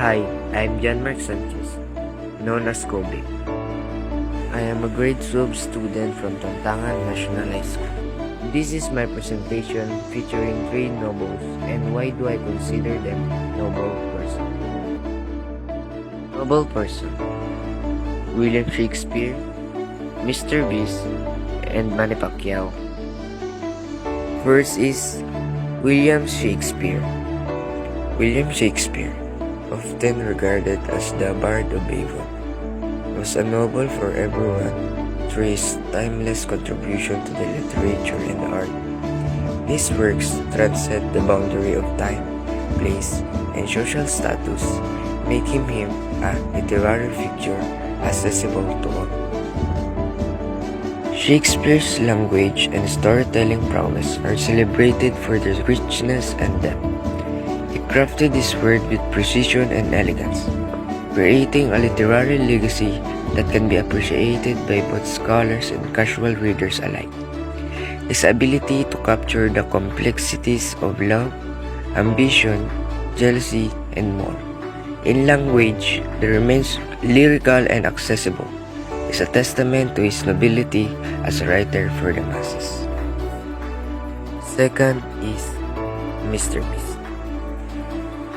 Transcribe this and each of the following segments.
Hi, I'm John Mark Sanchez, known as Kobe. I am a grade 12 student from Tantangan National High School. This is my presentation featuring 3 nobles and why do I consider them noble person. Noble person: William Shakespeare, Mr. Beast, and Manny Pacquiao. First is William Shakespeare. William Shakespeare, often regarded as the Bard of Avon, was a noble for everyone through his timeless contribution to the literature and art. His works transcend the boundary of time, place, and social status, making him a literary figure accessible to all. Shakespeare's language and storytelling prowess are celebrated for their richness and depth. He crafted his work with precision and elegance, creating a literary legacy that can be appreciated by both scholars and casual readers alike. His ability to capture the complexities of love, ambition, jealousy, and more in language that remains lyrical and accessible is a testament to his nobility as a writer for the masses. Second is Mr. Beast.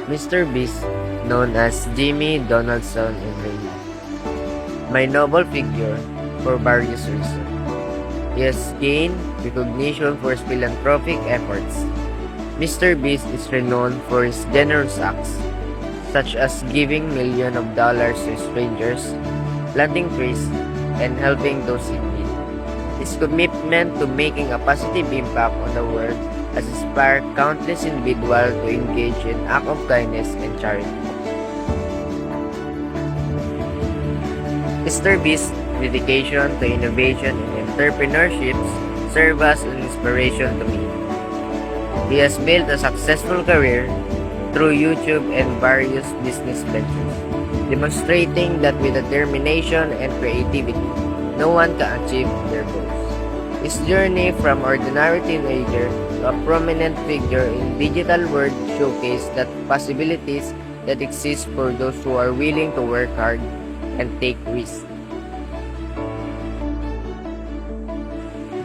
Mr. Beast, known as Jimmy Donaldson in real life, my noble figure for various reasons. He has gained recognition for his philanthropic efforts. Mr. Beast is renowned for his generous acts, such as giving millions of dollars to strangers, planting trees, and helping those in need. His commitment to making a positive impact on the world has inspired countless individuals to engage in acts of kindness and charity. Mr. Beast's dedication to innovation and entrepreneurship serves as an inspiration to me. He has built a successful career through YouTube and various business ventures, demonstrating that with determination and creativity, no one can achieve their goals. His journey from ordinary teenager to a prominent figure in digital world showcased the possibilities that exist for those who are willing to work hard and take risks.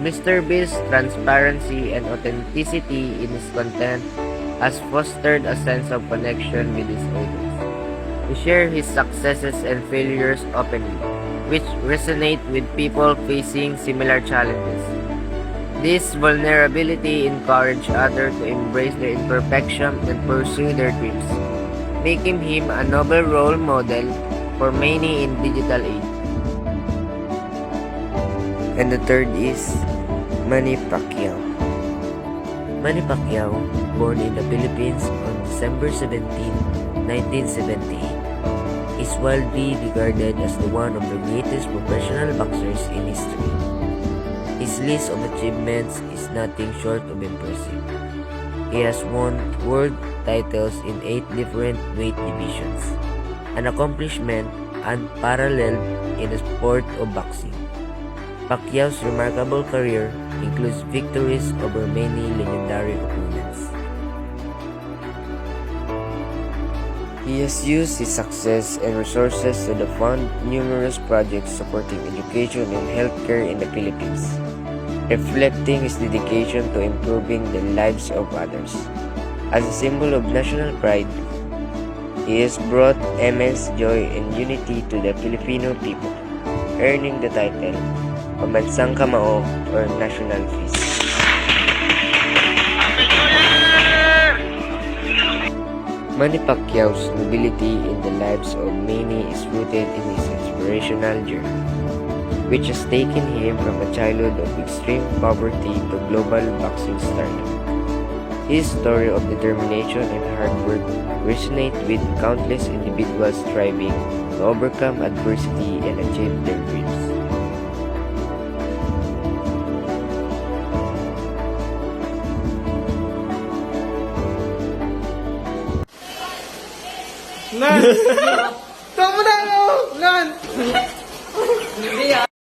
Mr. Beast's transparency and authenticity in his content has fostered a sense of connection with his audience. He shares his successes and failures openly, which resonate with people facing similar challenges. This vulnerability encourages others to embrace their imperfection and pursue their dreams, making him a noble role model for many in digital age. And the third is Manny Pacquiao. Manny Pacquiao, born in the Philippines on December 17, 1978, is widely regarded as one of the greatest professional boxers in history. His list of achievements is nothing short of impressive. He has won world titles in 8 different weight divisions, an accomplishment unparalleled in the sport of boxing. Pacquiao's remarkable career includes victories over many legendary opponents. He has used his success and resources to fund numerous projects supporting education and healthcare in the Philippines, reflecting his dedication to improving the lives of others. As a symbol of national pride, he has brought immense joy and unity to the Filipino people, earning the title Pambansang Kamao or National Feast. Manny Pacquiao's nobility in the lives of many is rooted in his inspirational journey, which has taken him from a childhood of extreme poverty to global boxing stardom. His story of determination and hard work resonates with countless individuals striving to overcome adversity and achieve their dreams. Nan! Tama na ako! Nan! Hindi ah!